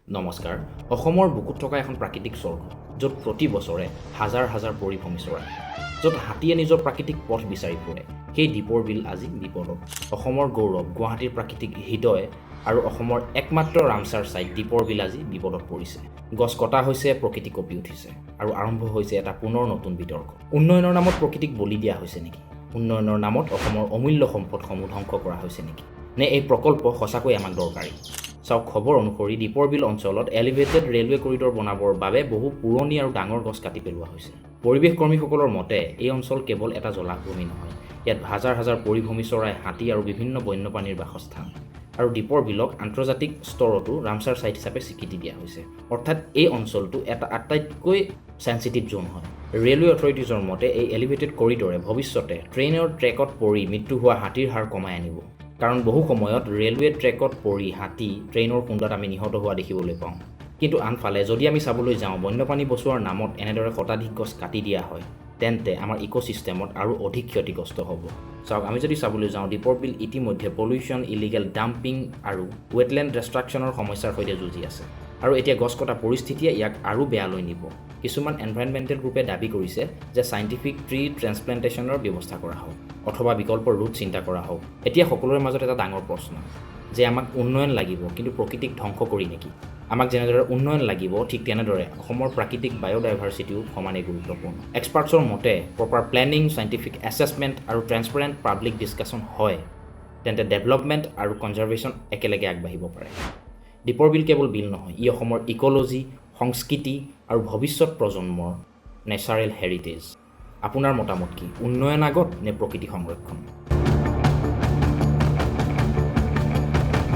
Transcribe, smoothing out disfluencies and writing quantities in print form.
নমস্কাৰ অসমৰ বুকুত থকা এখন প্ৰাকৃতিক স্বৰ্গ য'ত প্ৰতি বছৰে হাজাৰ হাজাৰ পৰিভ্ৰমী চৰাই য'ত হাতীয়ে নিজৰ প্ৰাকৃতিক পথ বিচাৰি ফুৰে সেই দীপৰ বিল আজি বিপদত অসমৰ গৌৰৱ গুৱাহাটীৰ প্ৰাকৃতিক হৃদয় আৰু অসমৰ একমাত্ৰ ৰামচাৰ ছাইট দীপৰ বিল আজি বিপদত পৰিছে গছ কটা হৈছে প্ৰকৃতি কঁপি উঠিছে আৰু আৰম্ভ হৈছে এটা পুনৰ নতুন বিতৰ্ক উন্নয়নৰ নামত প্ৰকৃতিক বলি দিয়া হৈছে নেকি উন্নয়নৰ নামত অসমৰ অমূল্য সম্পদসমূহ ধ্বংস কৰা হৈছে নেকি নে এই প্ৰকল্প সঁচাকৈ আমাক দৰকাৰী চাওক খবৰ অনুসৰি দীপৰ বিল অঞ্চলত এলিভেটেড ৰেলৱে কৰিডৰ বনাবৰ বাবে বহু পুৰণি আৰু ডাঙৰ গছ কাটি পেলোৱা হৈছে পৰিৱেশ কৰ্মীসকলৰ মতে এই অঞ্চল কেৱল এটা জলাভূমি নহয় ইয়াত হাজাৰ হাজাৰ পৰিভ্ৰমী চৰাই হাতী আৰু বিভিন্ন বন্যপ্ৰাণীৰ বাসস্থান আৰু দীপৰ বিলক আন্তৰ্জাতিক স্তৰতো ৰামচাৰ ছাইট হিচাপে স্বীকৃতি দিয়া হৈছে অৰ্থাৎ এই অঞ্চলটো এটা আটাইতকৈ সেন্সিটিভ জোন হয় ৰেলৱে অথৰিটিজৰ মতে এই এলিভেটেড কৰিডৰে ভৱিষ্যতে ট্ৰেইনৰ ট্ৰেকত পৰি মৃত্যু হোৱা হাতীৰ হাৰ কমাই আনিব কাৰণ বহু সময়ত ৰেলৱে ট্ৰেকত পৰি হাতী ট্ৰেইনৰ খুন্দাত আমি নিহত হোৱা দেখিবলৈ পাওঁ কিন্তু আনফালে যদি আমি চাবলৈ যাওঁ বন্যপ্ৰাণী বচোৱাৰ নামত এনেদৰে শতাধিক গছ কাটি দিয়া হয় তেন্তে আমাৰ ইক'চিষ্টেমত আৰু অধিক ক্ষতিগ্ৰস্ত হ'ব চাওক আমি যদি চাবলৈ যাওঁ দীপৰ বিল ইতিমধ্যে পলিউশ্যন ইলিগেল ডাম্পিং আৰু ৱেটলেণ্ড ডিষ্ট্ৰাকশ্যনৰ সমস্যাৰ সৈতে যুঁজি আছে আৰু এতিয়া গছ কটা পৰিস্থিতিয়ে ইয়াক আৰু বেয়ালৈ নিব কিছুমান এনভাইৰনমেণ্টেল গ্ৰুপে দাবী কৰিছে যে চাইণ্টিফিক ট্ৰী ট্ৰেন্সপ্লেণ্টেশ্যনৰ ব্যৱস্থা কৰা হওক অথবা বিকল্পৰ ৰুট চিন্তা কৰা হওক এতিয়া সকলোৰে মাজত এটা ডাঙৰ প্ৰশ্ন যে আমাক উন্নয়ন লাগিব কিন্তু প্ৰকৃতিক ধ্বংস কৰি নেকি আমাক যেনেদৰে উন্নয়ন লাগিব ঠিক তেনেদৰে অসমৰ প্ৰাকৃতিক বায়'ডাইভাৰ্চিটিও সমানেই গুৰুত্বপূৰ্ণ এক্সপাৰ্টছৰ মতে প্ৰপাৰ প্লেনিং চাইণ্টিফিক এছেছমেণ্ট আৰু ট্ৰেন্সপাৰেণ্ট পাব্লিক ডিছকাশ্যন হয় তেন্তে ডেভেলপমেণ্ট আৰু কনজাৰ্ভেশ্যন একেলগে আগবাঢ়িব পাৰে দীপৰ বিল কেৱল বিল নহয় ই অসমৰ ইক'লজি সংস্কৃতি আৰু ভৱিষ্যত প্ৰজন্মৰ নেচাৰেল হেৰিটেজ আপোনাৰ মতামত কি উন্নয়ন আগত নে প্ৰকৃতি সংৰক্ষণ